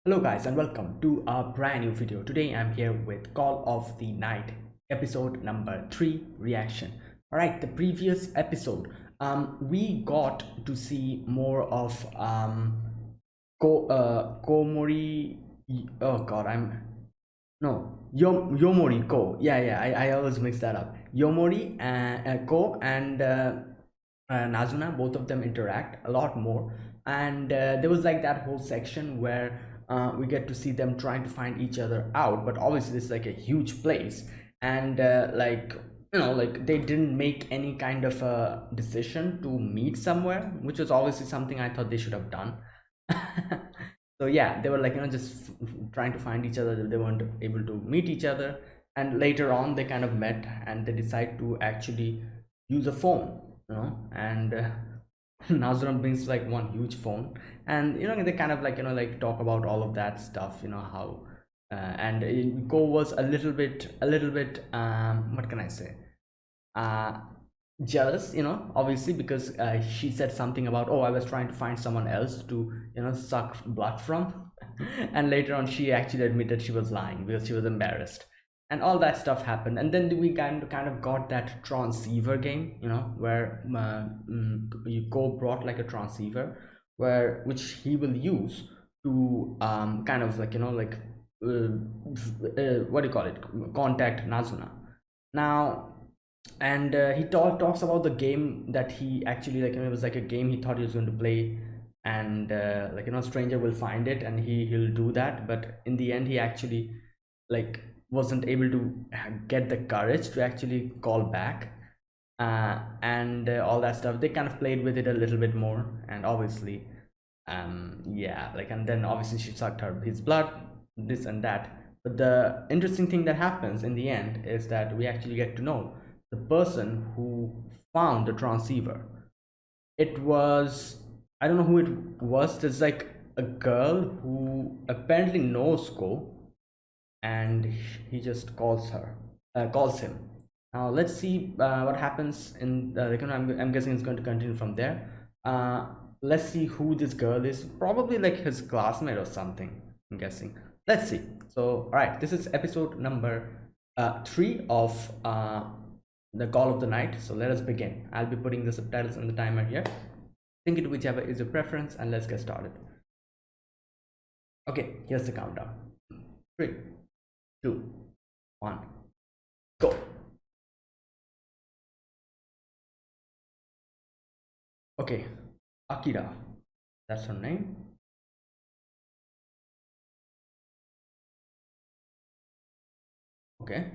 Hello guys and welcome to a brand new video. Today I'm here with Call of the Night episode number 3 reaction. Alright, the previous episode we got to see more of Komori. Oh god, I'm no Yomori Ko. I always mix that up. Yomori Ko and Nazuna, both of them interact a lot more. And there was like that whole section where we get to see them trying to find each other out. But obviously, this is like a huge place, and like they didn't make any kind of a decision to meet somewhere, which was obviously something I thought they should have done. So yeah, they were like just trying to find each other. They weren't able to meet each other, and later on they kind of met and they decide to actually use a phone, and Nazram brings like one huge phone, and they kind of like talk about all of that stuff, how and Go was a little bit what can I say, uh jealous, obviously, because she said something about, oh, I was trying to find someone else to suck blood from. And later on she actually admitted she was lying because she was embarrassed, and all that stuff happened. And then we kind of got that transceiver game, where you go brought like a transceiver which he will use to kind of like what do you call it, contact Nazuna now. And he talks about the game that he actually it was like a game he thought he was going to play, and stranger will find it and he'll do that. But in the end he actually like wasn't able to get the courage to actually call back, and all that stuff. They kind of played with it a little bit more, and obviously yeah, like, and then obviously she sucked his blood, this and that. But the interesting thing that happens in the end is that we actually get to know the person who found the transceiver. It was, I don't know who it was. There's like a girl who apparently knows Ko, and he just calls him. Now let's see what happens in I'm guessing it's going to continue from there. Let's see who this girl is. Probably like his classmate or something, I'm guessing. Let's see. So all right, this is episode number 3 of the Call of the Night. So let us begin. I'll be putting the subtitles on the timer here. Think it whichever is your preference, and let's get started. Okay, here's the countdown. 3, 2, 1, go. Okay, Akira, that's her name. Okay.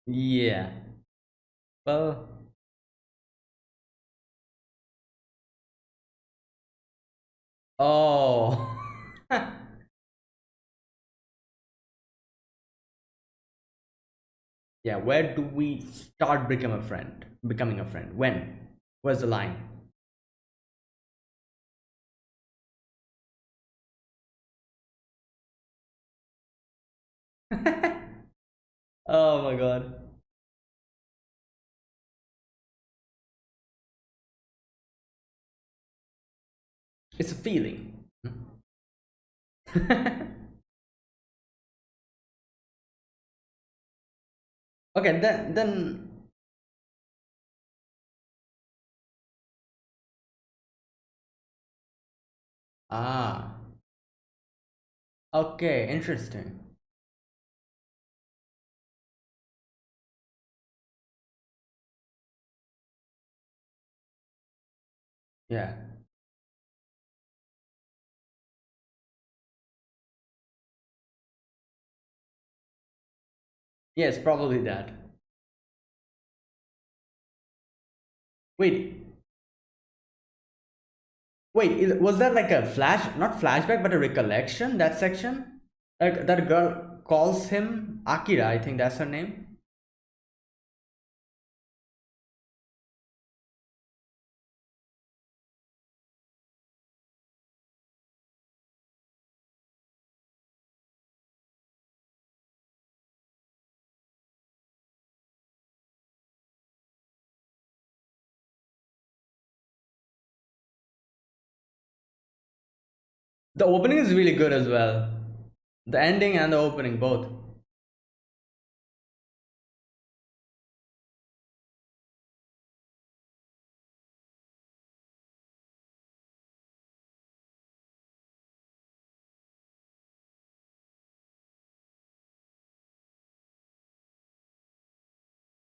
Yeah. Well, oh. Yeah, where do we start becoming a friend? When? Where's the line? Oh my god. It's a feeling. Okay, then ah, okay, interesting. Yeah. Yes, probably that. Wait, wait, was that like a not flashback, but a recollection, that section? Like that girl calls him Akira, I think that's her name. The opening is really good as well. The ending and the opening both.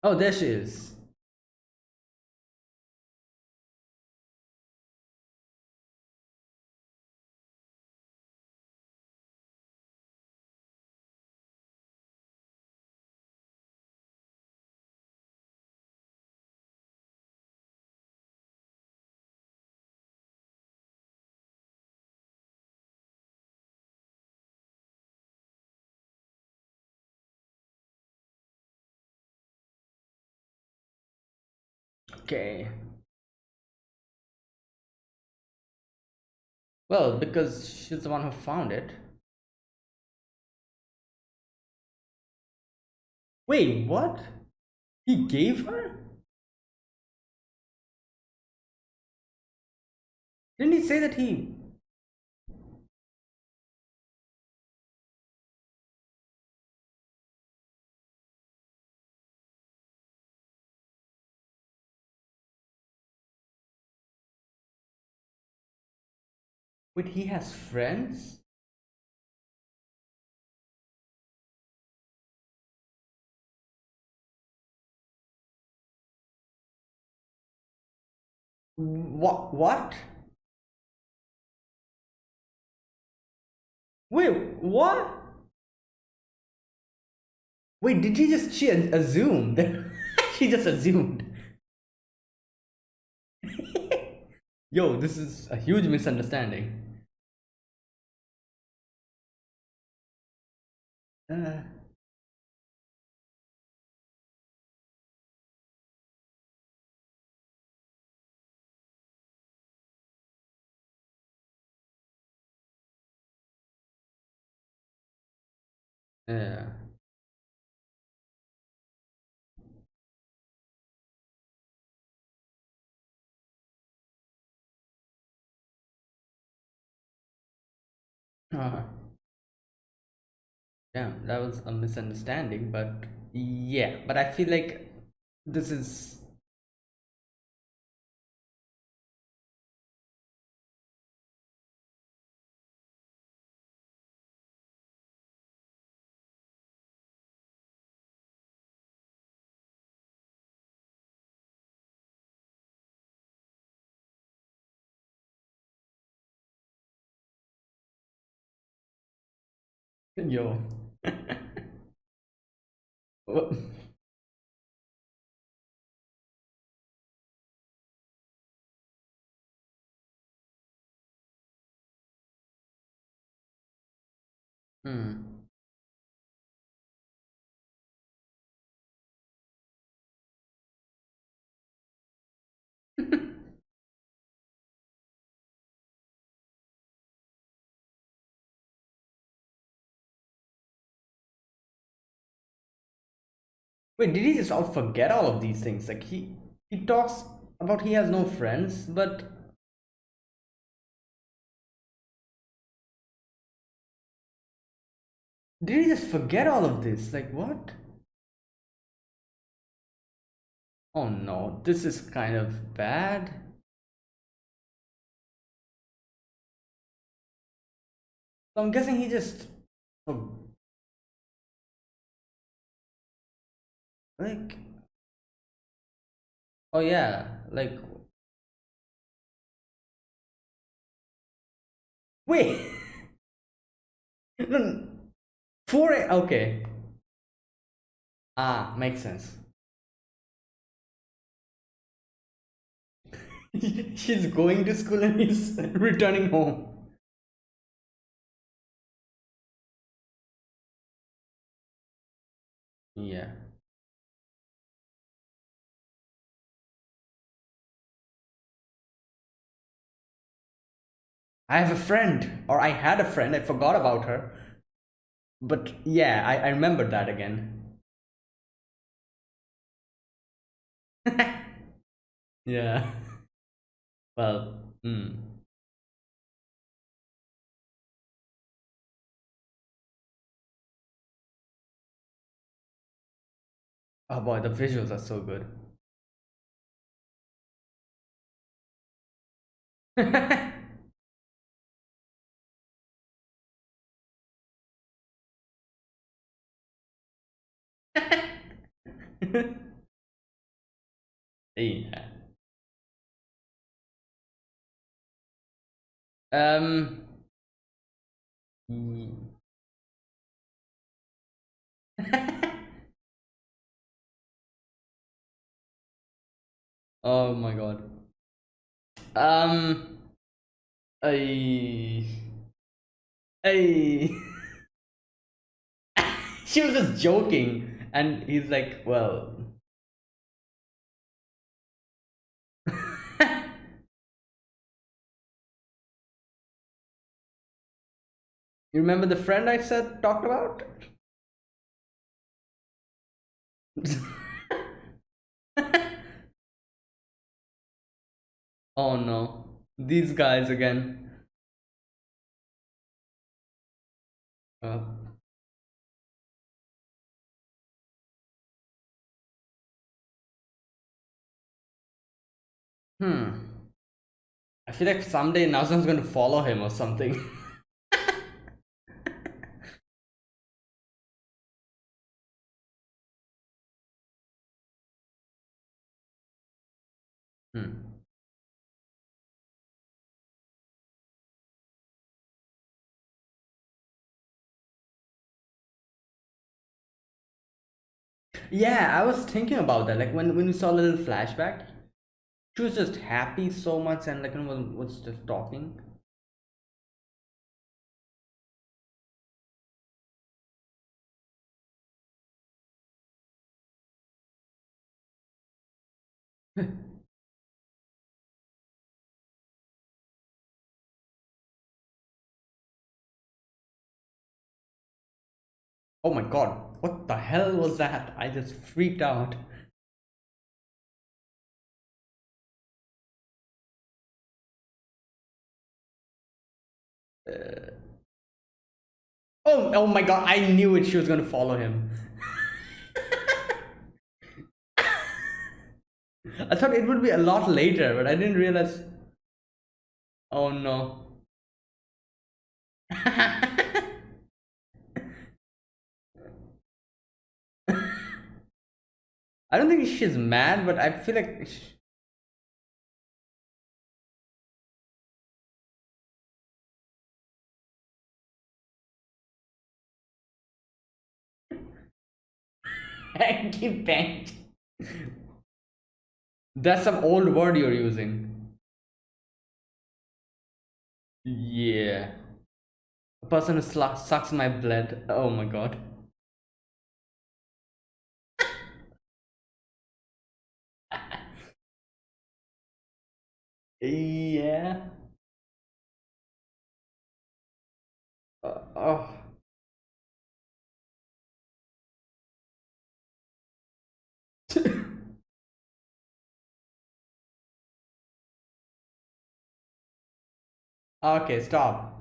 Oh, there she is. Okay. Well, because she's the one who found it. Wait, what? He gave her? Didn't he say that he. Wait, he has friends? What? What? Wait, what? Wait, did he just. She assumed? She just assumed. Yo, this is a huge misunderstanding. Uh, yeah. Uh, Damn, that was a misunderstanding, but yeah, but I feel like this is. Yo. Wha- Hmm. Wait, did he just all forget all of these things? Like he talks about he has no friends, but did he just forget all of this? Like what? Oh no, this is kind of bad. So I'm guessing he just for- like oh yeah, like wait. No, for it okay. Ah, makes sense. She's going to school and he's returning home. Yeah. I have a friend, or I had a friend, I forgot about her. But yeah, I remember that again. Yeah. Well, hmm. Oh boy, the visuals are so good. Yeah. Um. mm. Oh my god. Um. I. I. She was just joking, and he's like, "Well." You remember the friend I said talked about? Oh no, these guys again. Uh, hmm. I feel like someday Nazan's going to follow him or something. Hmm. Yeah, I was thinking about that. Like when we saw a little flashback, she was just happy so much and like was just talking. Oh my god, what the hell was that? I just freaked out. Oh my god, I knew it. She was gonna follow him. I thought it would be a lot later, but I didn't realize. Oh no. I don't think she's mad, but I feel like hanky panky. That's some old word you're using. Yeah. A person who sucks my blood. Oh my god. Yeah. Oh. Okay, stop.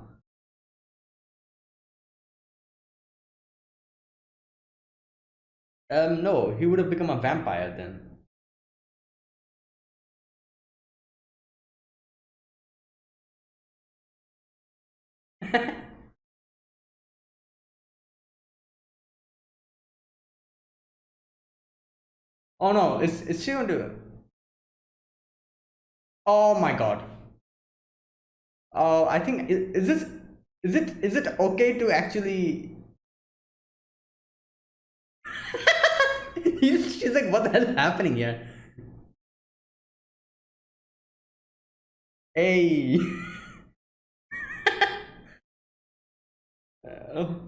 No, he would have become a vampire then. Oh no, is she going to? Oh my god. Oh, I think is this is it okay to actually? She's like, what the hell is happening here? Hey. Oh.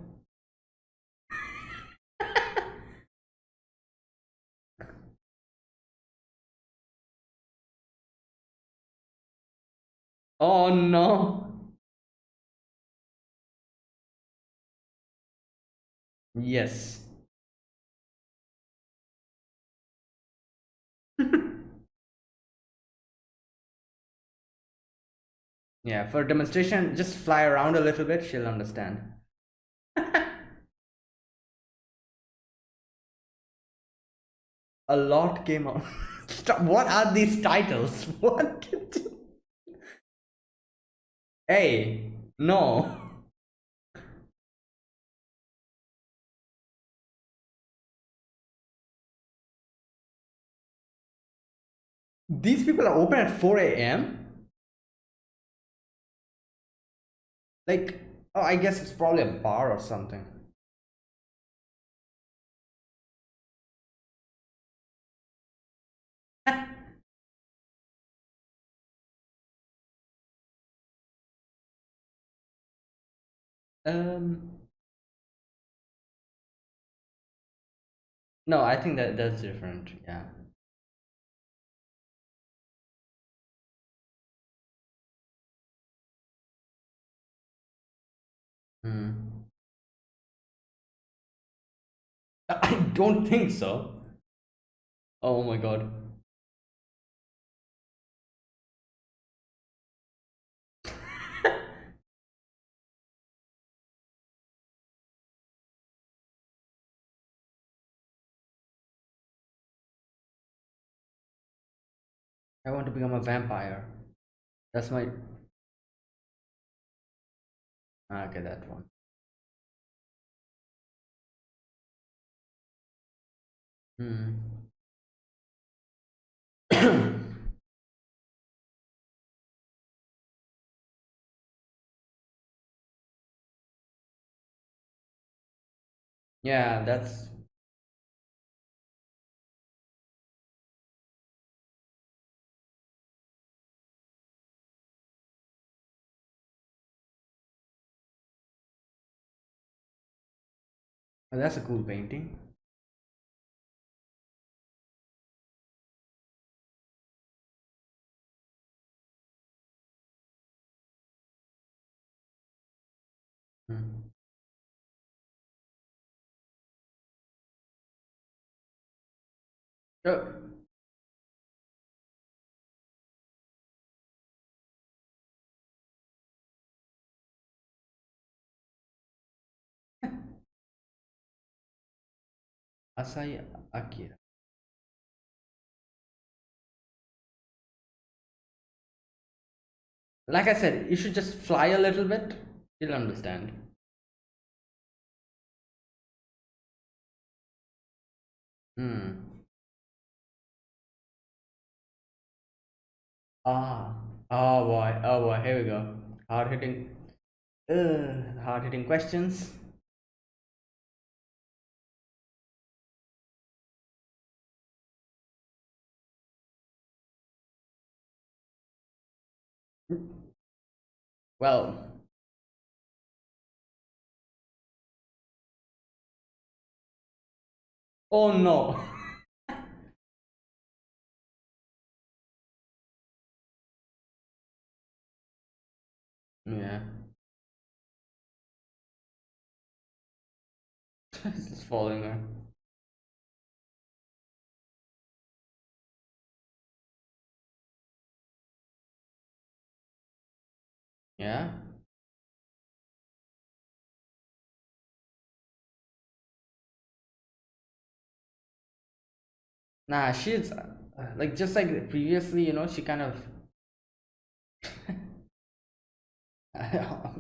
Oh no. Yes. Yeah, for demonstration, just fly around a little bit, she'll understand. A lot came out. Stop. What are these titles? What? Hey, no. These people are open at 4 a.m. Like, oh, I guess it's probably a bar or something. Um, no, I think that that's different. Yeah. Hmm. I don't think so. Oh my god. I want to become a vampire. That's my. Okay, that one. Hmm. Yeah, that's. That's a cool painting. Hmm. Oh, Asai Akira. Like I said, you should just fly a little bit. You'll understand. Hmm. Ah. Oh boy. Oh boy. Here we go. Hard hitting. Hard hitting questions. Well. Oh no. Yeah. It's following her. Yeah. Nah, she's like just like previously, she kind of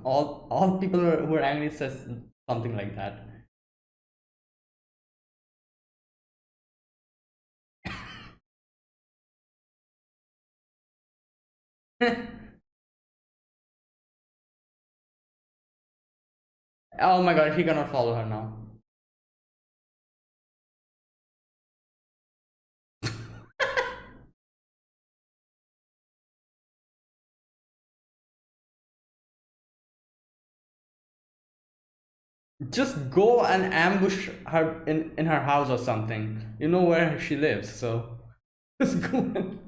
all people who are angry says something like that. Oh my god, he cannot follow her now. Just go and ambush her in her house or something. You know where she lives, so just go.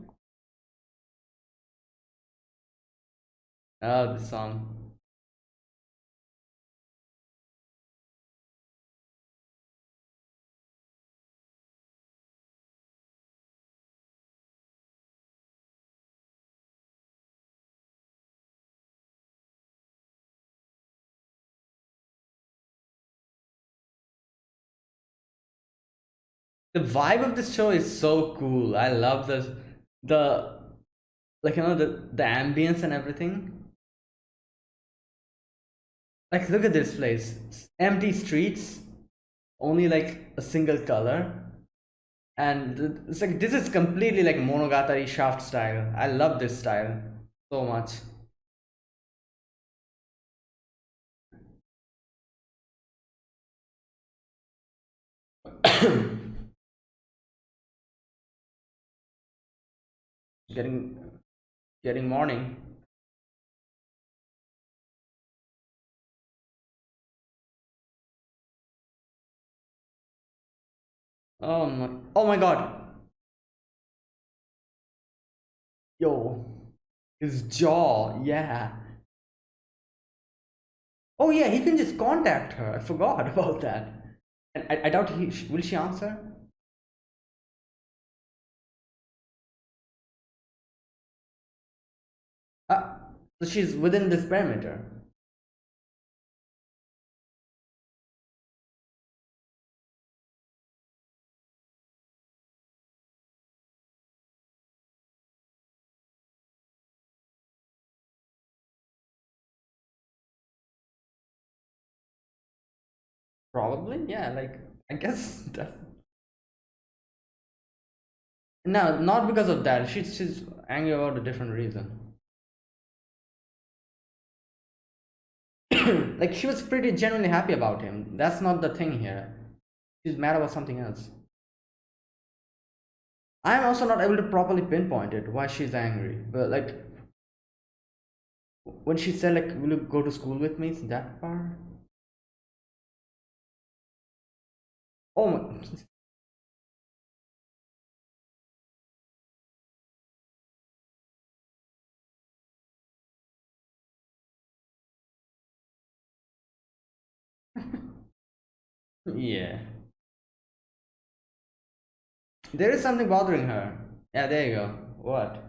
Oh, this song. The vibe of this show is so cool. I love the like the ambience and everything. Like look at this place. Empty streets, only like a single color. And it's like this is completely like Monogatari Shaft style. I love this style so much. getting getting morning. Oh my god. Yo, his jaw, yeah. Oh yeah, he can just contact her. I forgot about that. And I doubt will she answer? Uh, so she's within this parameter. Probably, yeah. Like I guess that. No, not because of that. She's angry about a different reason. Like she was pretty genuinely happy about him. That's not the thing here. She's mad about something else. I'm also not able to properly pinpoint it why she's angry. But like when she said like, "Will you go to school with me?" It's that part. Oh my. Yeah. There is something bothering her. Yeah, there you go. What?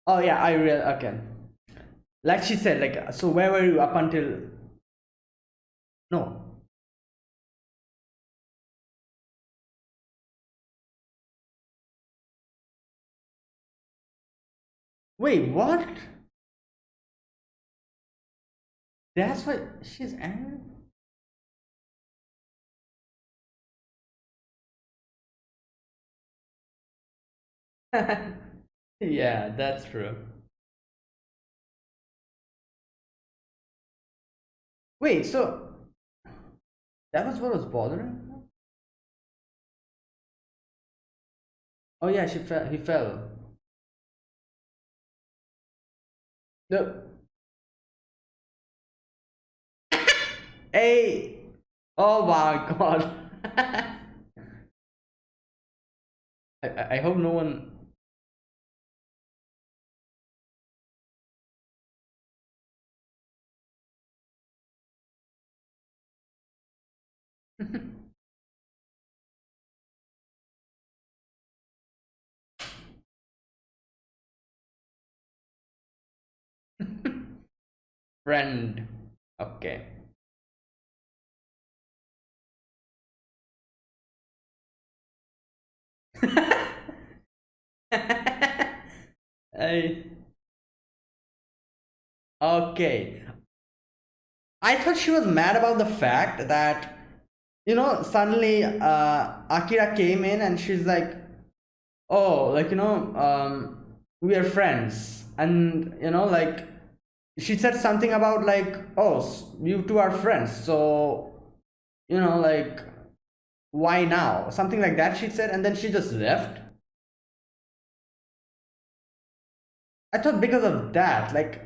Oh yeah, I real okay. Like she said, like so where were you up until no. Wait, what? That's why she's angry? Yeah, that's true. Wait, so that was what was bothering her? Oh yeah, she fell he fell. The hey oh my god. I hope no one friend. Okay. I okay. I thought she was mad about the fact that suddenly Akira came in and she's like, "Oh, like we are friends." And like she said something about like, "Oh, you two are friends." So, like why now? Something like that she said and then she just left. I thought because of that, like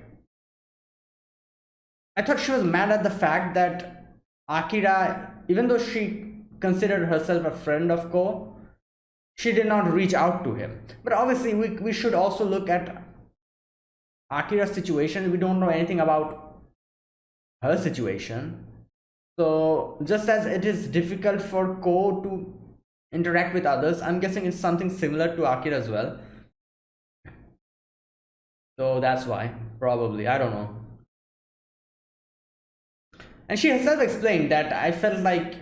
I thought she was mad at the fact that Akira, even though she considered herself a friend of Ko, she did not reach out to him. But obviously, we should also look at Akira's situation. We don't know anything about her situation. So, just as it is difficult for Ko to interact with others, I'm guessing it's something similar to Akira as well. So, that's why, probably. I don't know. And she herself explained that I felt like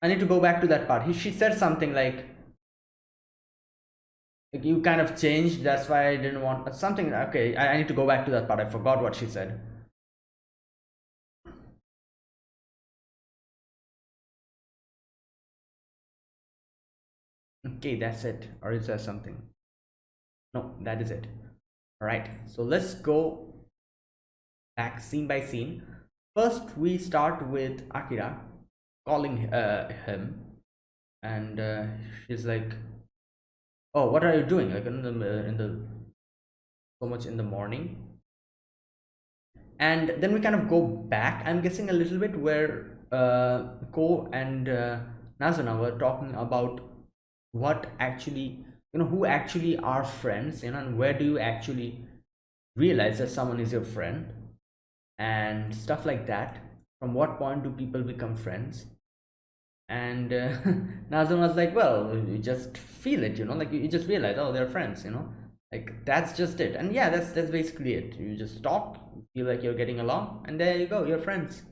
I need to go back to that part. She said something like you kind of changed, that's why I didn't want something. Okay, I need to go back to that part. I forgot what she said. Okay, that's it. Or is there something? No, that is it. All right, so let's go back scene by scene. First, we start with Akira calling him, and she's like, "Oh, what are you doing? Like in the so much in the morning?" And then we kind of go back. I'm guessing a little bit where Ko and Nazuna were talking about what actually, who actually are friends, and where do you actually realize that someone is your friend and stuff like that. From what point do people become friends? And Nazim was like, well, you just feel it, like you just realize, oh, they're friends, like that's just it. And yeah, that's basically it. You just talk, feel like you're getting along, and there you go, you're friends.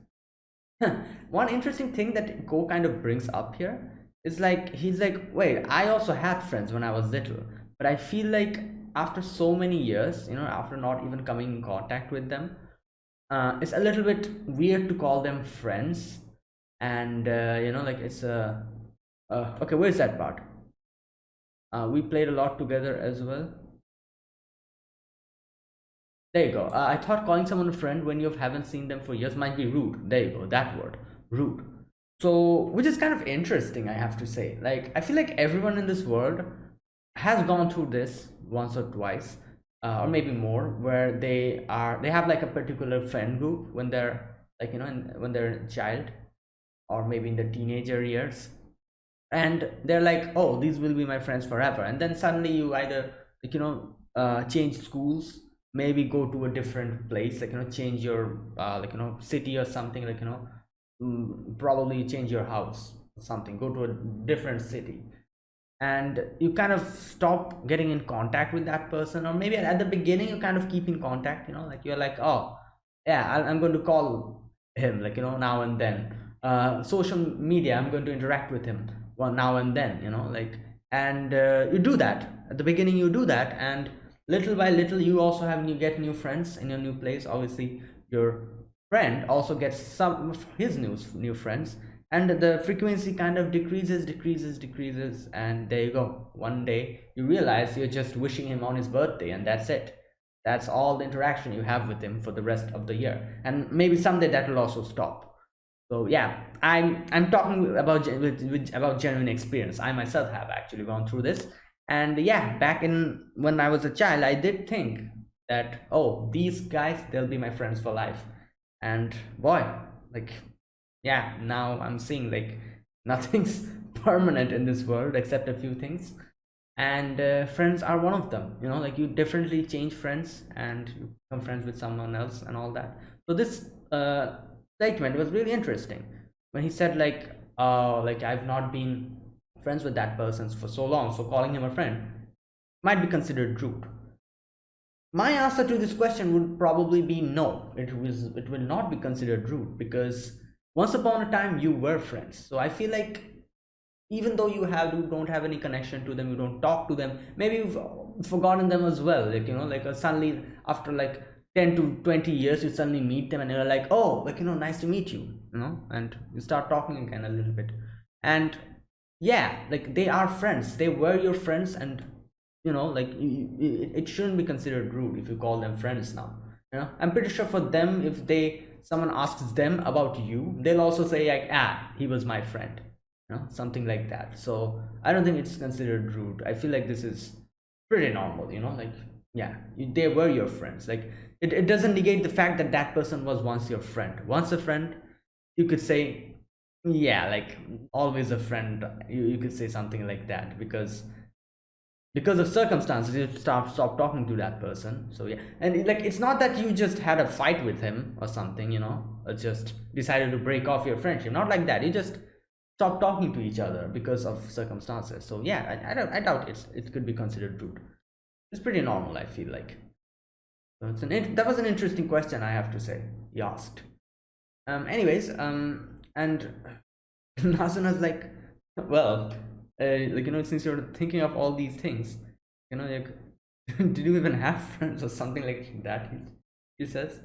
One interesting thing that Go kind of brings up here is like, he's like, wait, I also had friends when I was little, but I feel like after so many years, after not even coming in contact with them, it's a little bit weird to call them friends. And like it's a okay, where's that part? We played a lot together as well. There you go. I thought calling someone a friend when you haven't seen them for years might be rude. There you go, that word, rude. So, which is kind of interesting, I have to say. Like, I feel like everyone in this world has gone through this once or twice, or maybe more, where they have like a particular friend group when they're like, when they're a child, or maybe in the teenager years, and they're like, oh, these will be my friends forever. And then suddenly you either like, change schools, maybe go to a different place, like, change your like, city or something, like, probably change your house or something, go to a different city, and you kind of stop getting in contact with that person. Or maybe at the beginning you kind of keep in contact, like you're like, oh yeah, I'm going to call him, like, now and then. Social media, I'm going to interact with him well now and then, like. And you do that at the beginning, you do that, and little by little you also you get new friends in your new place. Obviously your friend also gets some of his new friends, and the frequency kind of decreases, and there you go. One day you realize you're just wishing him on his birthday, and that's it. That's all the interaction you have with him for the rest of the year, and maybe someday that will also stop. So yeah, I'm talking about about genuine experience. I myself have actually gone through this. And yeah, back in when I was a child, I did think that, oh, these guys, they'll be my friends for life. And boy, like, yeah, now I'm seeing like nothing's permanent in this world except a few things. And friends are one of them. Like, you differently change friends and you become friends with someone else and all that. So this statement was really interesting when he said like I've not been friends with that person for so long, so calling him a friend might be considered rude. My answer to this question would probably be no. It will not be considered rude, because once upon a time you were friends. So I feel like even though you don't have any connection to them, you don't talk to them, maybe you've forgotten them as well, like, like suddenly after like 10 to 20 years you suddenly meet them and you're like, oh, like, nice to meet you, and you start talking again a little bit. And yeah, like, they are friends, they were your friends. And like, it shouldn't be considered rude if you call them friends now. I'm pretty sure for them, if someone asks them about you, they'll also say like, ah, he was my friend, something like that. So I don't think it's considered rude. I feel like this is pretty normal, like, yeah, they were your friends. Like, it doesn't negate the fact that that person was once your friend. Once a friend, you could say, yeah, like, always a friend. You could say something like that, because of circumstances you stop talking to that person. So yeah, and like, it's not that you just had a fight with him or something, or just decided to break off your friendship. Not like that. You just stop talking to each other because of circumstances. So yeah, I doubt it could be considered rude. It's pretty normal, I feel like. So that was an interesting question, I have to say. He asked. Anyways, and Nasuna's like, well, like, since you're thinking of all these things, like, did you even have friends or something like that? He says,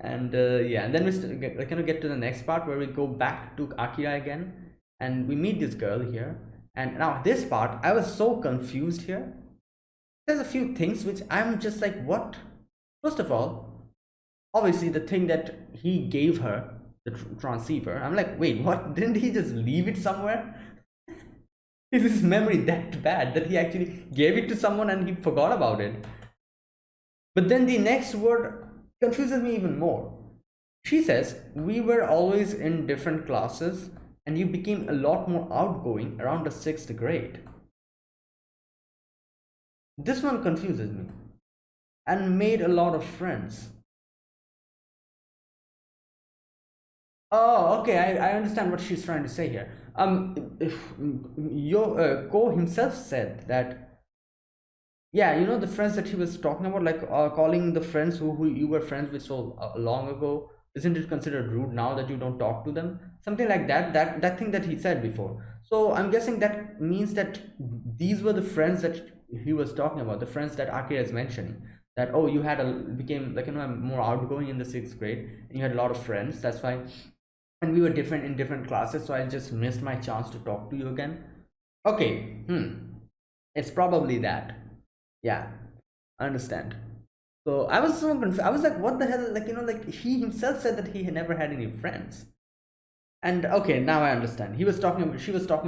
and yeah, and then get to the next part where we go back to Akira again, and we meet this girl here. And now this part, I was so confused here. There's a few things which I'm just like, what? First of all, obviously the thing that he gave her, the transceiver, I'm like, wait, what? Didn't he just leave it somewhere? Is his memory that bad that he actually gave it to someone and he forgot about it? But then the next word confuses me even more. She says, we were always in different classes and you became a lot more outgoing around the sixth grade. This one confuses me. And made a lot of friends. Oh, okay. I understand what she's trying to say here. If your Ko himself said that, yeah, the friends that he was talking about, like calling the friends who you were friends with so long ago, isn't it considered rude now that you don't talk to them? Something like that. That thing that he said before. So I'm guessing that means that these were the friends that he was talking about, the friends that Akira is mentioning. That, oh, you had a became like, more outgoing in the sixth grade, and you had a lot of friends. That's why, and we were different in different classes, so I just missed my chance to talk to you again. Okay, it's probably that. Yeah, I understand. So I was so confused. I was like, what the hell? Like, like he himself said that he had never had any friends. And okay, now I understand. She was talking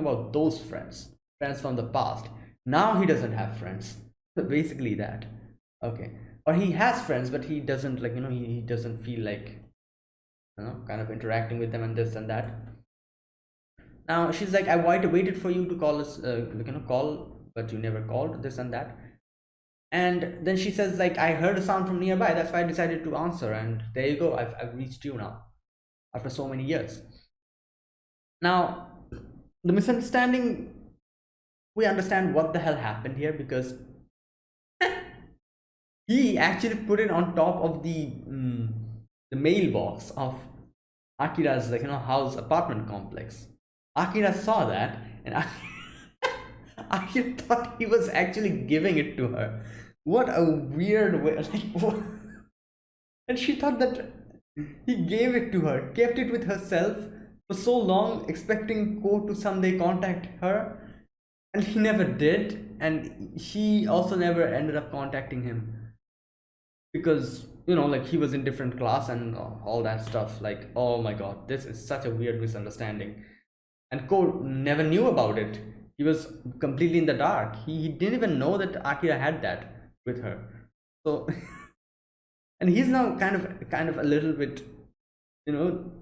about those friends, friends from the past. Now he doesn't have friends. Basically that. Okay. Or he has friends, but he doesn't, like, he doesn't feel like, kind of interacting with them and this and that. Now she's like, I waited for you to call us, call, but you never called, this and that. And then she says, like, I heard a sound from nearby, that's why I decided to answer, and there you go, I've reached you now after so many years. Now, the misunderstanding, we understand what the hell happened here, because he actually put it on top of the mailbox of Akira's, like, house apartment complex. Akira saw that, and Akira thought he was actually giving it to her. What a weird way! Like, what? And she thought that he gave it to her, kept it with herself for so long, expecting Ko to someday contact her, and he never did, and she also never ended up contacting him because, like, he was in different class and all that stuff. Like, oh my god, this is such a weird misunderstanding. And Ko never knew about it. He was completely in the dark. He didn't even know that Akira had that with her. So, and he's now kind of a little bit, you know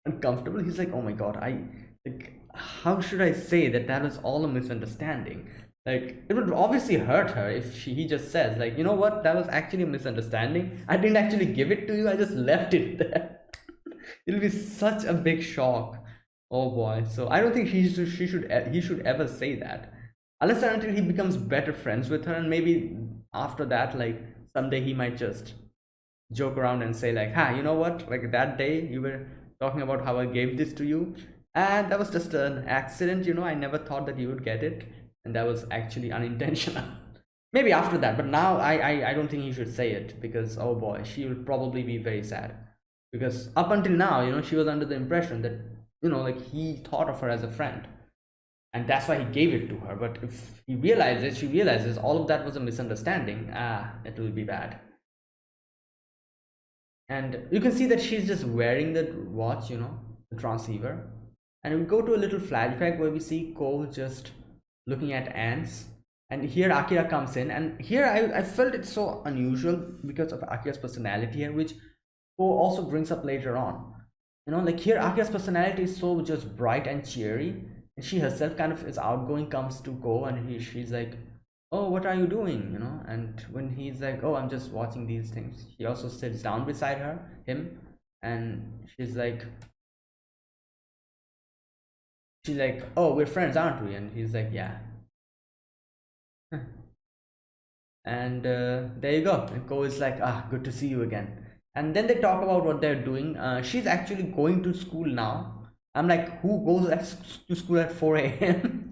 uncomfortable. He's like, oh my god, like, how should I say that was all a misunderstanding? Like, it would obviously hurt her if he just says, like, you know what, that was actually a misunderstanding, I didn't actually give it to you, I just left it there. It'll be such a big shock. Oh boy. So I don't think he should ever say that, unless and until he becomes better friends with her, and maybe after that, like, someday he might just joke around and say, like, you know what, like, that day you were talking about how I gave this to you, and that was just an accident, I never thought that you would get it, and that was actually unintentional. Maybe after that, but now I don't think he should say it, because oh boy, she will probably be very sad, because up until now, she was under the impression that, like, he thought of her as a friend, and that's why he gave it to her. But if she realizes all of that was a misunderstanding, it will be bad. And you can see that she's just wearing the watch, the transceiver. And we go to a little flashback where we see Ko just looking at ants, and here Akira comes in, and here I felt it so unusual because of Akira's personality here, which Ko also brings up later on. Like, here Akira's personality is so just bright and cheery, and she herself kind of is outgoing, comes to Ko, and she's like, oh, what are you doing, and when he's like, oh, I'm just watching these things, he also sits down beside him, and she's like, oh, we're friends, aren't we? And he's like, yeah. And there you go. And Ko is like, ah, good to see you again. And then they talk about what they're doing. She's actually going to school now. I'm like, who goes to school at 4 a.m.?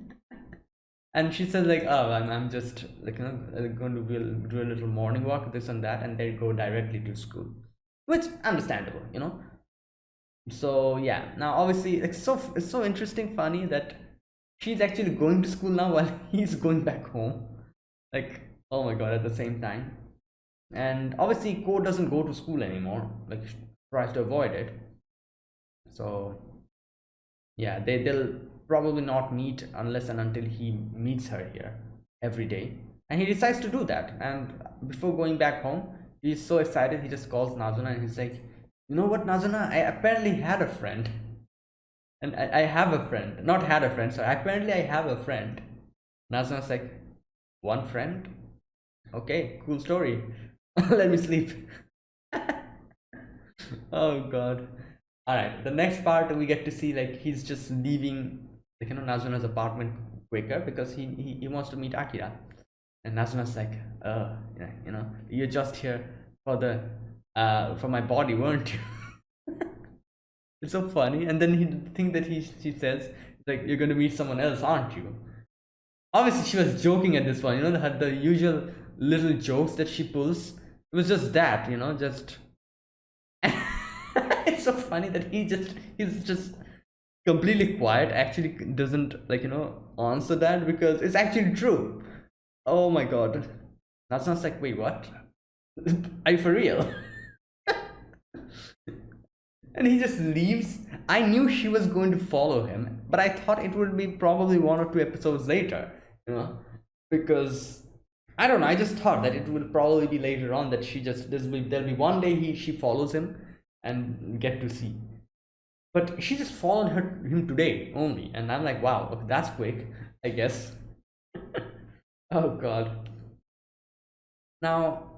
And she says like, oh, I'm just like, going to do a little morning walk, this and that, and they go directly to school, which understandable. So yeah, now obviously it's so interesting, funny that she's actually going to school now while he's going back home. Like, oh my god, at the same time. And obviously Ko doesn't go to school anymore, like she tries to avoid it. So yeah, they'll probably not meet unless and until he meets her here every day. And he decides to do that. And before going back home, he's so excited he just calls Nazuna and he's like, you know what, Nazuna, I apparently had a friend. And I have a friend. Not had a friend, sorry. Apparently I have a friend. Nazuna's like, one friend? Okay, cool story. Let me sleep. Oh god. Alright, the next part we get to see like he's just leaving like Nazuna's apartment quicker because he wants to meet Akira. And Nazuna's like, yeah, you're just here for the for my body, weren't you? It's so funny. And then the thing that she says, like, you're gonna meet someone else, aren't you? Obviously she was joking at this point, the usual little jokes that she pulls. It was just that, just it's so funny that he's just completely quiet, actually doesn't like answer that because it's actually true. Oh my god. That sounds like, wait, what? Are you for real? And he just leaves. I knew she was going to follow him, but I thought it would be probably 1 or 2 episodes later, you know, because I don't know. I just thought that it would probably be later on that there'll be one day she follows him and get to see. But she just followed him today only, and I'm like, wow, okay, that's quick, I guess. Oh god. Now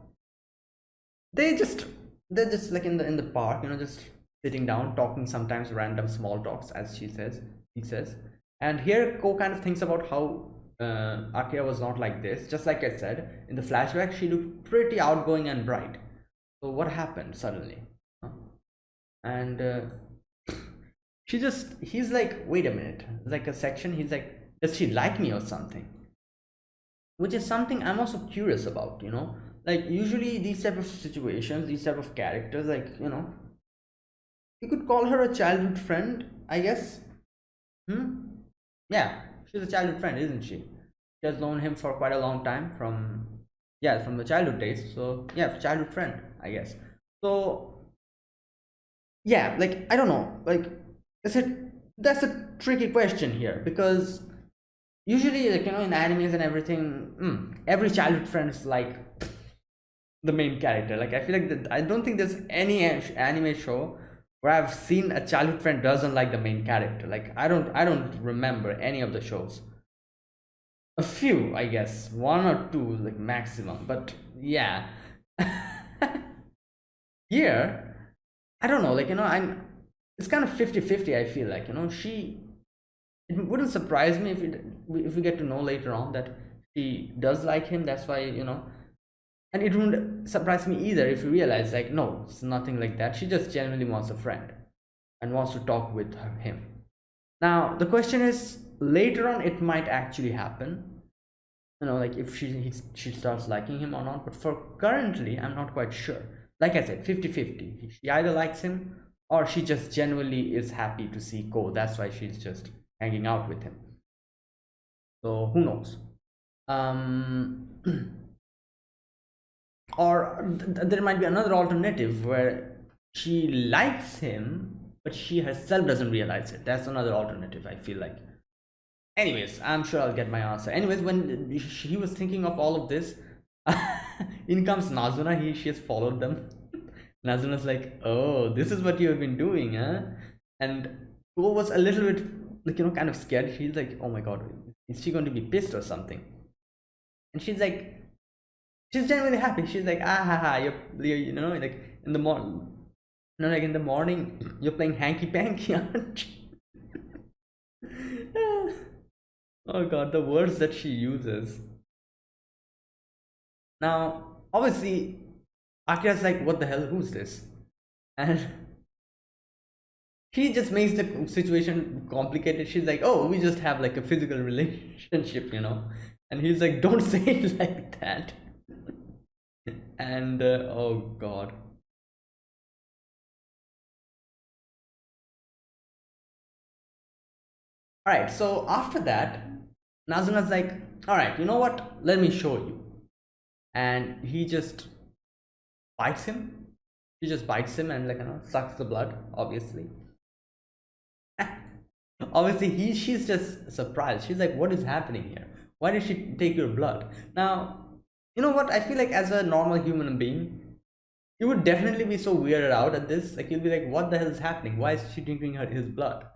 they just they're just like in the park, just sitting down, talking sometimes random small talks, as he says. And here Ko kind of thinks about how Akira was not like this. Just like I said, in the flashback, she looked pretty outgoing and bright. So what happened suddenly? Huh? And he's like, wait a minute. Like a section, he's like, does she like me or something? Which is something I'm also curious about. Like usually these type of situations, these type of characters, like you could call her a childhood friend, I guess. Hmm. Yeah, she's a childhood friend, isn't she? She has known him for quite a long time from the childhood days. So yeah, childhood friend, I guess. So yeah, like I don't know, like is it that's a tricky question here because usually like in animes and everything, every childhood friend is like the main character. Like I feel like I don't think there's any anime show where I've seen a childhood friend doesn't like the main character. Like I don't remember any of the shows. A few, I guess, one or two like maximum. But yeah, here I don't know. Like I'm. It's kind of 50-50. I feel like she. It wouldn't surprise me if we get to know later on that she does like him. That's why and it wouldn't surprise me either if you realize like no, it's nothing like that. She just genuinely wants a friend and wants to talk with him. Now the question is, later on it might actually happen, like if she starts liking him or not. But for currently I'm not quite sure. Like I said, 50-50. She either likes him or she just genuinely is happy to see Ko. That's why she's just hanging out with him. So who knows. um or there might be another alternative where she likes him but she herself doesn't realize it. That's another alternative, I feel like. Anyways, I'm sure I'll get my answer. Anyways, when he was thinking of all of this, in comes Nazuna. She has followed them. Nazuna's like, oh, this is what you have been doing, huh? And Ko was a little bit like kind of scared. She's like, oh my god, is she going to be pissed or something? And she's genuinely happy. She's like, ah ha ha, like in the morning, like in the morning, you're playing hanky panky, aren't you? Oh god, the words that she uses. Now, obviously, Akira's like, what the hell, who's this? And he just makes the situation complicated. She's like, oh, we just have like a physical relationship, you know? And he's like, don't say it like that. And oh god. All right, so after that, Nazuna's like, all right, you know what? Let me show you. And he just bites him. She just bites him and, like, sucks the blood, obviously. Obviously, she's just surprised. She's like, what is happening here? Why did she take your blood? Now, you know what? I feel like as a normal human being, you would definitely be so weirded out at this. Like, you'll be like, what the hell is happening? Why is she drinking his blood?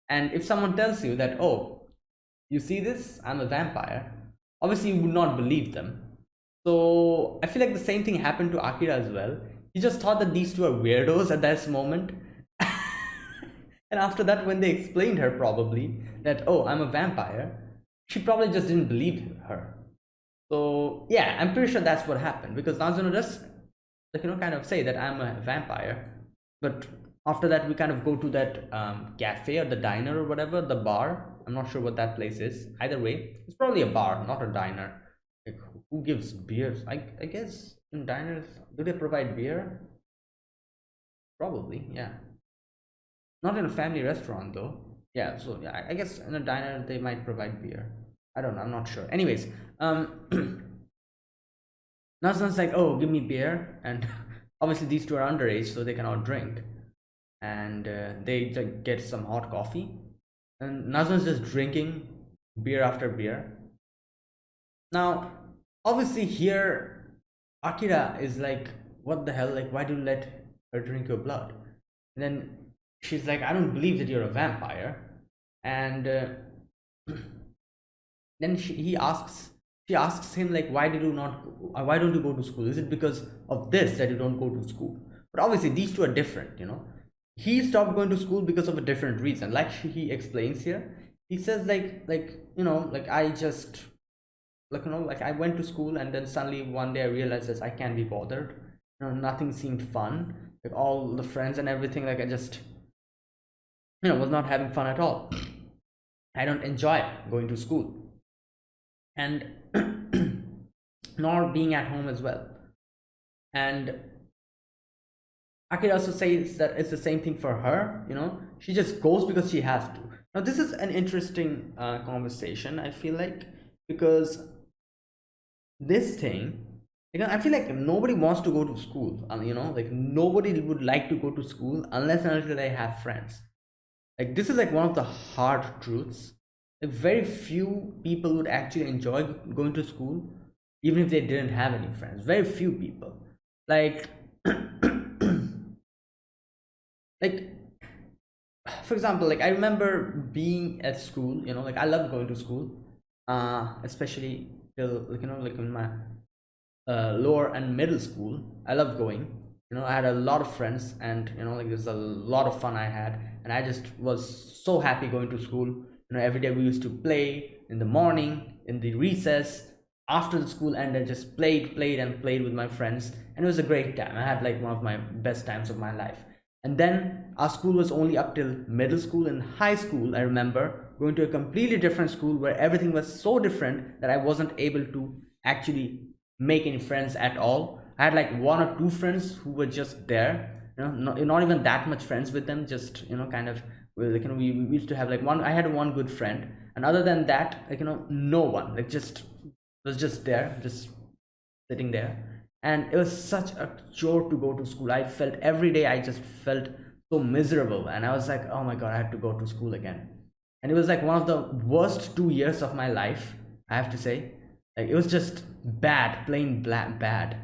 And if someone tells you that, oh, you see this? I'm a vampire. Obviously, you would not believe them. So I feel like the same thing happened to Akira as well. He just thought that these two are weirdos at this moment. And after that, when they explained her probably that, oh, I'm a vampire, she probably just didn't believe her. So yeah, I'm pretty sure that's what happened, because Nazuno does, like, kind of say that I'm a vampire. But after that, we kind of go to that cafe or the diner or whatever, the bar. I'm not sure what that place is. Either way, it's probably a bar, not a diner. Like, who gives beers? I guess in diners, do they provide beer? Probably, yeah. Not in a family restaurant though. Yeah, so yeah, I guess in a diner they might provide beer. I don't know, I'm not sure. Anyways, Nazna's like, oh, give me beer, and obviously these two are underage, so they cannot drink, and they like, get some hot coffee, and Nazna's just drinking beer after beer. Now, obviously here, Akira is like, what the hell? Like, why do you let her drink your blood? And then she's like, I don't believe that you're a vampire. And then she asks him, like, why don't you go to school? Is it because of this that you don't go to school? But obviously these two are different, he stopped going to school because of a different reason, like he explains here. He says, like I just, like I went to school, and then suddenly one day I realized that I can't be bothered. Nothing seemed fun. Like, all the friends and everything, like, I just, was not having fun at all. I don't enjoy going to school, and nor being at home as well. And Akira also says that it's the same thing for her. She just goes because she has to. Now, this is an interesting conversation, I feel like, because this thing, I feel like nobody wants to go to school. Like, nobody would like to go to school unless and until they have friends. Like, this is like one of the hard truths. Like, very few people would actually enjoy going to school, even if they didn't have any friends. Very few people. Like, like, for example, like, I remember being at school. Like, I loved going to school, especially till, like in my lower and middle school. I loved going. I had a lot of friends, and like, there's a lot of fun I had, and I just was so happy going to school. Every day we used to play in the morning, in the recess, after the school ended, just played and played with my friends, and it was a great time. I had like one of my best times of my life. And then our school was only up till middle school. And high school, I remember going to a completely different school where everything was so different that I wasn't able to actually make any friends at all. I had like one or two friends who were just there, not even that much friends with them, just kind of, like, we used to have like one. I had one good friend, and other than that, like, no one, like, just was just there, just sitting there. And it was such a chore to go to school. I felt every day, I just felt so miserable, and I was like, oh my god, I have to go to school again. And it was like one of the worst 2 years of my life, I have to say. Like, it was just bad, plain black bad.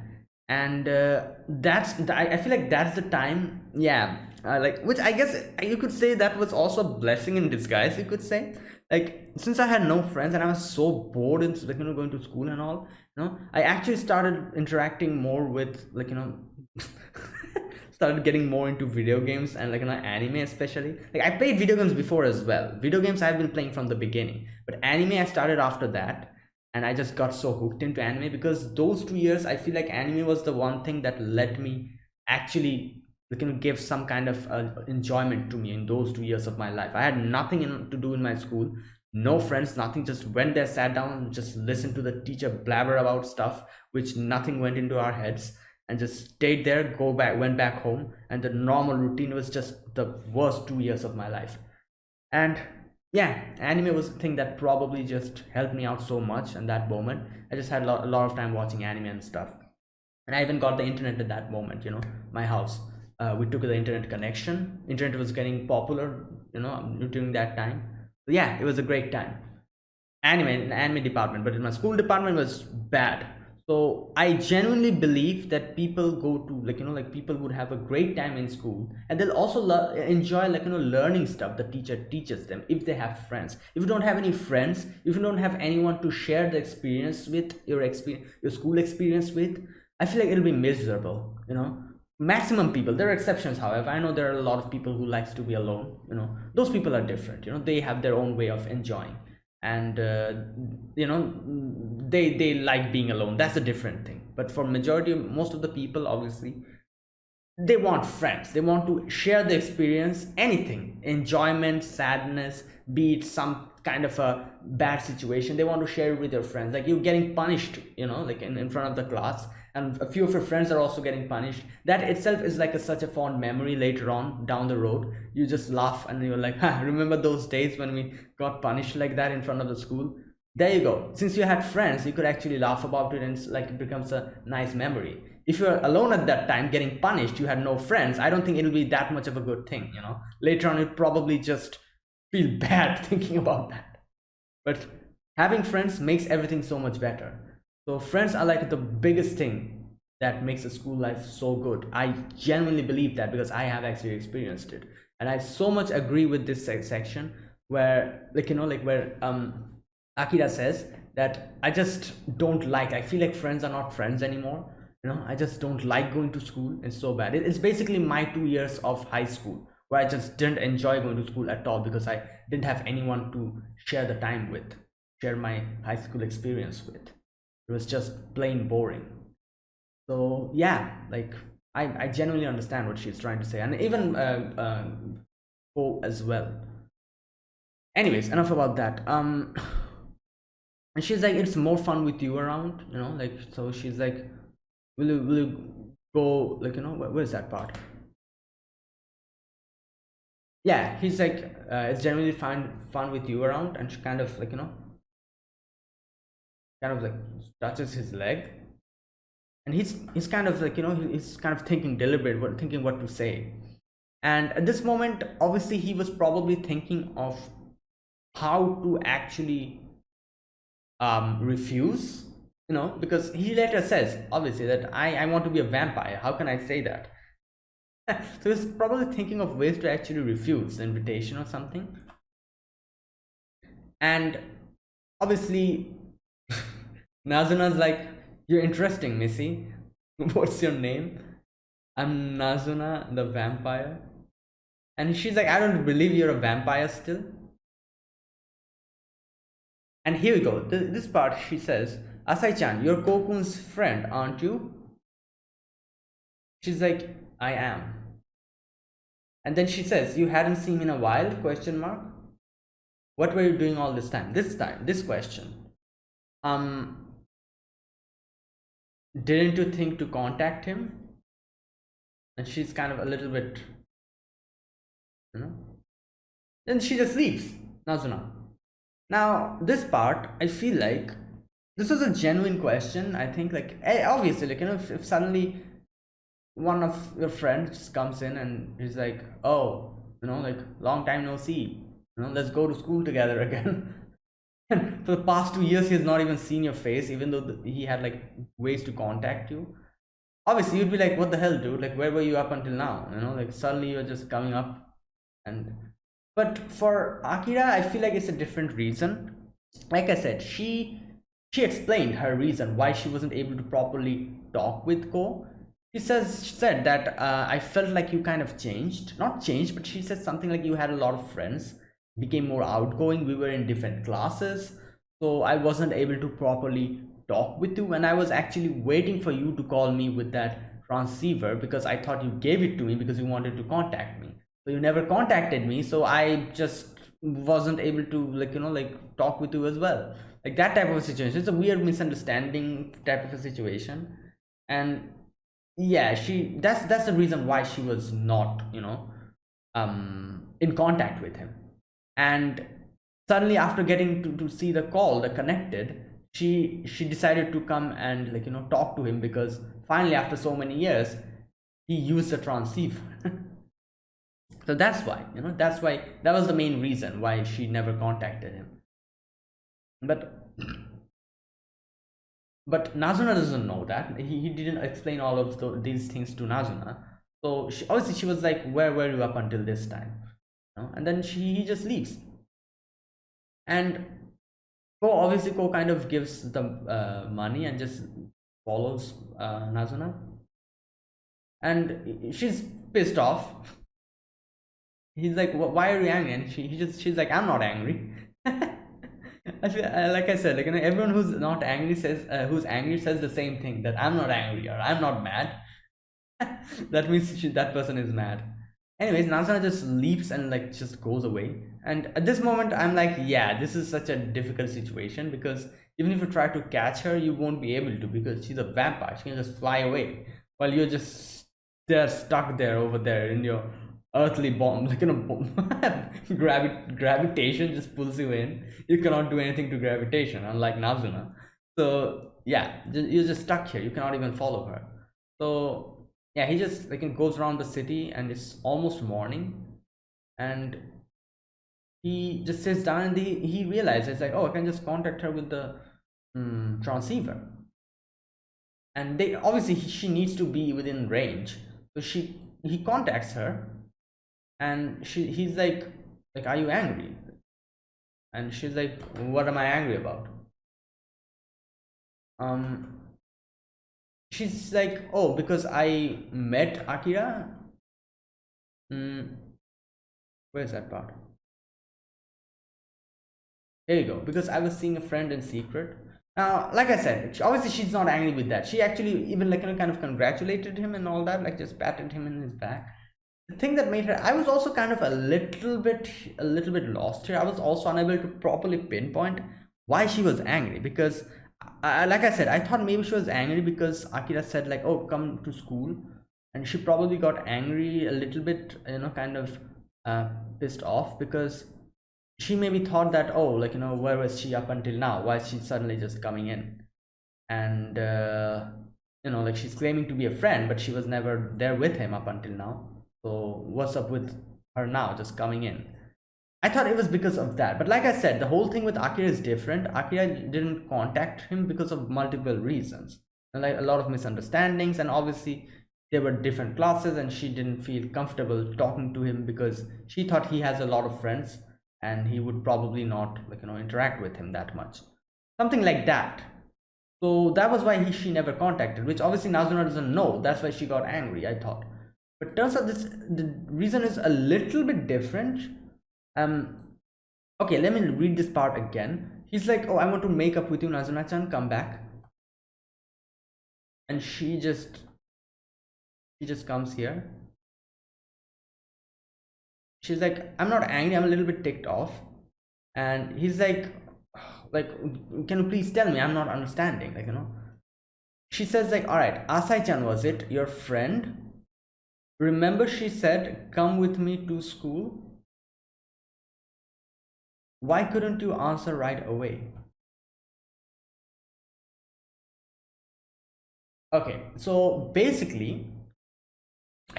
And I feel like that's the time, yeah, like, which I guess you could say that was also a blessing in disguise, you could say. Like, since I had no friends and I was so bored in, like, going to school and all, I actually started interacting more with, like, started getting more into video games and, like, anime especially. Like, I played video games before as well. Video games I've been playing from the beginning, but anime I started after that. and I just got so hooked into anime because those 2 years I feel like anime was the one thing that let me actually give some kind of enjoyment to me in those 2 years of my life. I had nothing to do in my school, no friends, nothing, just went there, sat down, and just listened to the teacher blabber about stuff which nothing went into our heads, and just stayed there, went back home, and the normal routine was just the worst 2 years of my life. And yeah, anime was the thing that probably just helped me out so much in that moment. I just had a lot of time watching anime and stuff. And I even got the internet at that moment, my house. We took the internet connection. Internet was getting popular, during that time. So yeah, it was a great time. Anime department, but in my school department was bad. So I genuinely believe that people go to, people would have a great time in school, and they'll also enjoy, learning stuff the teacher teaches them if they have friends. If you don't have any friends, if you don't have anyone to share the experience with, your school experience with, I feel like it'll be miserable. Maximum people, there are exceptions, however. I know there are a lot of people who likes to be alone. Those people are different. They have their own way of enjoying, and they like being alone. That's a different thing. But for majority, most of the people, obviously, they want friends. They want to share the experience, anything, enjoyment, sadness, be it some kind of a bad situation, they want to share it with your friends. Like you're getting punished, like in front of the class, and a few of your friends are also getting punished. That itself is like such a fond memory. Later on down the road, you just laugh and you're like, remember those days when we got punished like that in front of the school? There you go. Since you had friends, you could actually laugh about it, and it's like it becomes a nice memory. If you're alone at that time getting punished, you had no friends, I don't think it'll be that much of a good thing. Later on, you'd probably just feel bad thinking about that. But having friends makes everything so much better. So friends are like the biggest thing that makes a school life so good. I genuinely believe that because I have actually experienced it, and I so much agree with this section where, where Akira says that I just don't like. I feel like friends are not friends anymore. I just don't like going to school. It's so bad. It's basically my 2 years of high school where I just didn't enjoy going to school at all because I didn't have anyone to share the time with, share my high school experience with. It was just plain boring. So yeah, like I genuinely understand what she's trying to say, and even Poe as well. Anyways, enough about that. And she's like, it's more fun with you around, so she's like, will you go, where's that part? Yeah, he's like, it's generally fun with you around, and she kind of kind of like touches his leg, and he's kind of like, he's kind of thinking what to say. And at this moment, obviously, he was probably thinking of how to actually refuse, because he later says, obviously, that I want to be a vampire. How can I say that? So he's probably thinking of ways to actually refuse the invitation or something. And obviously, Nazuna's like, you're interesting, Missy. What's your name? I'm Nazuna the vampire. And she's like, I don't believe you're a vampire still. And here we go. This part, she says, Asai-chan, you're Kokun's friend, aren't you? She's like, I am. And then she says, you hadn't seen me in a while? Question mark. What were you doing all this time? This question. Didn't you think to contact him? And she's kind of a little bit, Then she just leaves, Nazuna. Now, this part, I feel like this was a genuine question. I think, obviously, if suddenly one of your friends comes in and he's like, oh, long time no see, let's go to school together again. And for the past 2 years, he has not even seen your face, even though he had ways to contact you. Obviously, you'd be like, what the hell, dude? Like, where were you up until now? Suddenly you're just coming up. But for Akira, I feel like it's a different reason. Like I said, she explained her reason why she wasn't able to properly talk with Ko. She said that I felt like you kind of changed. Not changed, but she said something like you had a lot of friends, became more outgoing. We were in different classes. so I wasn't able to properly talk with you, and I was actually waiting for you to call me with that transceiver because I thought you gave it to me because you wanted to contact me. So you never contacted me, so I just wasn't able to, like, like, talk with you as well. Like that type of a situation. It's a weird misunderstanding type of a situation. And yeah, that's the reason why she was not, in contact with him. And suddenly, after getting to see the call, the connected, she decided to come and, like, talk to him, because finally, after so many years, he used the transceiver. So that's why that was the main reason why she never contacted him. But but Nazuna doesn't know that. He didn't explain all of these things to Nazuna. So obviously she was like, where were you up until this time? And then he just leaves. And Ko kind of gives the money and just follows Nazuna. And she's pissed off. He's like, why are you angry? And she's like, I'm not angry. I feel, like I said, like, everyone who's not angry says, who's angry says the same thing, that I'm not angry or I'm not mad. That means that person is mad. Anyways, Nasana just leaps and, like, just goes away. And at this moment, I'm like, yeah, this is such a difficult situation, because even if you try to catch her, you won't be able to, because she's a vampire. She can just fly away while you're just there, stuck there over there in your earthly bomb. Like, gravitation just pulls you in. You cannot do anything to gravitation, unlike Nazuna. So yeah, you're just stuck here. You cannot even follow her. So yeah, he just, like, goes around the city, and it's almost morning. And he just sits down, and he realizes, like, oh, I can just contact her with the transceiver. And they obviously, she needs to be within range. So he contacts her, and he's like, are you angry? And she's like, what am I angry about? um she's like, oh, because I met Akira. mm, where's that part? There you go. Because I was seeing a friend in secret. Now, like I said, obviously she's not angry with that. She actually even, like, kind of congratulated him and all that, like, just patted him in his back. The thing that made her, I was also kind of a little bit lost here. I was also unable to properly pinpoint why she was angry, because like I said, I thought maybe she was angry because Akira said, like, oh, come to school. And she probably got angry a little bit, kind of pissed off, because she maybe thought that, oh, like, where was she up until now? Why is she suddenly just coming in? And like, she's claiming to be a friend, but she was never there with him up until now. So what's up with her now just coming in? I thought it was because of that. But like I said, the whole thing with Akira is different. Akira didn't contact him because of multiple reasons. And, like, a lot of misunderstandings, and obviously there were different classes, and she didn't feel comfortable talking to him because she thought he has a lot of friends, and he would probably not, like, interact with him that much. Something like that. So that was why she never contacted, which obviously Nazuna doesn't know. That's why she got angry, I thought. But turns out the reason is a little bit different. um okay, let me read this part again. He's like, oh, I want to make up with you, Nazuna-chan, come back. And she just comes here. She's like, I'm not angry, I'm a little bit ticked off. And he's like, can you please tell me? I'm not understanding, like, she says, like, all right, Asai-chan, was it your friend? Remember, she said, come with me to school. Why couldn't you answer right away? Okay, so basically,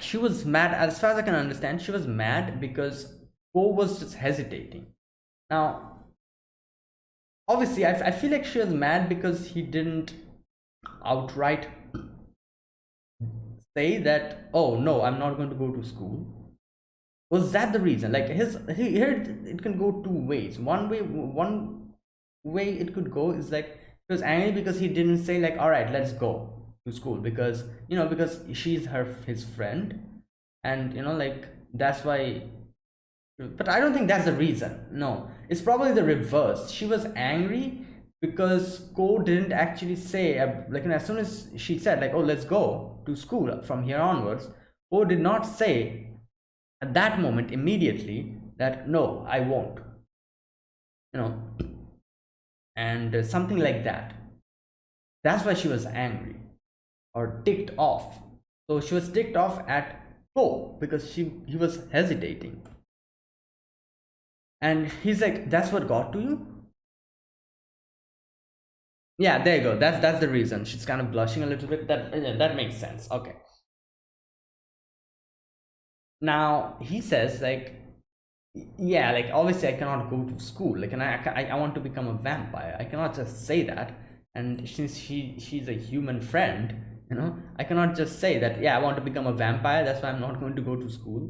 she was mad. As far as I can understand, she was mad because Ko was just hesitating. Now, obviously, I feel like she was mad because he didn't outright say that, oh, no, I'm not going to go to school. Was that the reason? Like, here it can go two ways. One way it could go is, like, he was angry because he didn't say, like, all right, let's go to school, because she's his friend. And, like, that's why. But I don't think that's the reason. No, it's probably the reverse. She was angry because Ko didn't actually say, like, as soon as she said, like, oh, let's go to school from here onwards, Ko did not say at that moment immediately that no, I won't, you know, and something like that. That's why she was angry or ticked off. So she was ticked off at Ko because he was hesitating, and he's like, that's what got to you. Yeah, there you go. That's the reason she's kind of blushing a little bit. That, yeah, that makes sense. Okay. Now he says, like, yeah, like, obviously I cannot go to school, like, and I want to become a vampire. I cannot just say that. And since she's a human friend, I cannot just say that, yeah, I want to become a vampire, that's why I'm not going to go to school.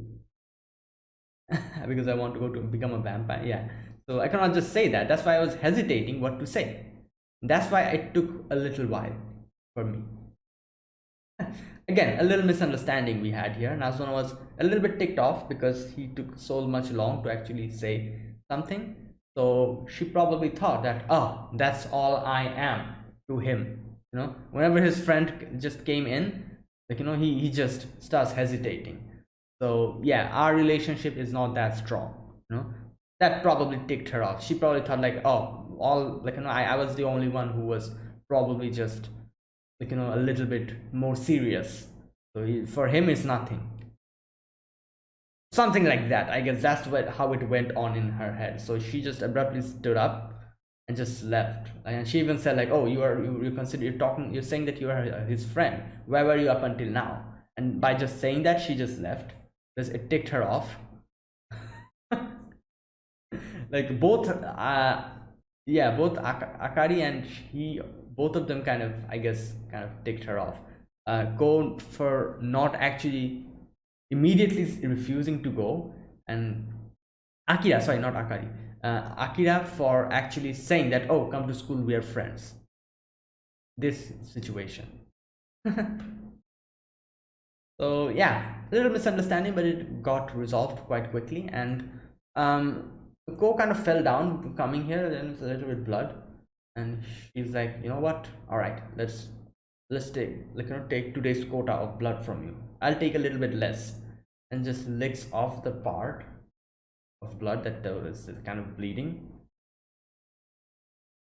Because I want to go to become a vampire, yeah. So I cannot just say that. That's why I was hesitating what to say. That's why it took a little while for me. Again, a little misunderstanding we had here. Nazuna was a little bit ticked off because he took so much long to actually say something. So she probably thought that, oh, that's all I am to him. Whenever his friend just came in, like, he just starts hesitating. So yeah, our relationship is not that strong. That probably ticked her off. She probably thought, like, oh, all, like, I was the only one who was probably just, like, a little bit more serious. So for him it's nothing, something like that. I guess that's how it went on in her head. So she just abruptly stood up and just left, and she even said, like, oh, you consider, you're saying that you are his friend, where were you up until now? And by just saying that, she just left because it ticked her off. Like, both yeah, both Akari and he, both of them kind of, I guess, kind of ticked her off. Go for not actually immediately refusing to go, and Akira, sorry, not Akari, Akira for actually saying that, oh, come to school, we are friends. This situation. So yeah, a little misunderstanding, but it got resolved quite quickly. And Ko kind of fell down coming here, then it's a little bit blood, and she's like, you know what, all right, let's take, like, take today's quota of blood from you. I'll take a little bit less, and just licks off the part of blood that is kind of bleeding.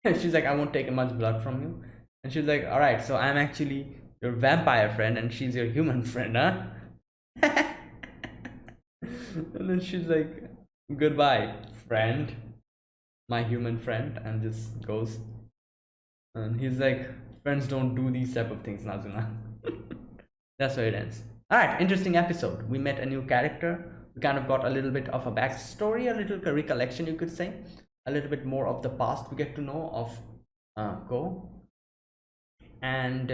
And she's like, I won't take much blood from you. And she's like, all right, so I'm actually your vampire friend and she's your human friend, huh? And then she's like, goodbye, friend, my human friend, and just goes. And he's like, friends don't do these type of things, Nazuna. That's where it ends. All right, interesting episode. We met a new character. We kind of got a little bit of a backstory, a little recollection, you could say, a little bit more of the past we get to know of Ko, and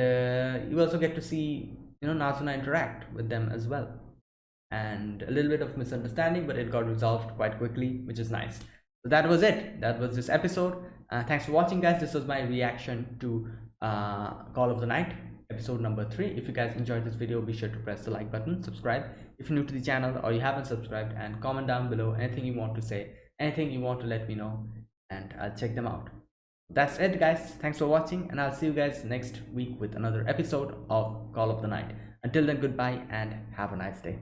you also get to see, Nazuna interact with them as well, and a little bit of misunderstanding, but it got resolved quite quickly, which is nice. So that was it. That was this episode. Thanks for watching, guys. This was my reaction to Call of the Night, episode number 3. If you guys enjoyed this video, be sure to press the like button, subscribe if you're new to the channel or you haven't subscribed, and comment down below anything you want to say, anything you want to let me know, and I'll check them out. That's it, guys. Thanks for watching, and I'll see you guys next week with another episode of Call of the Night. Until then, goodbye and have a nice day.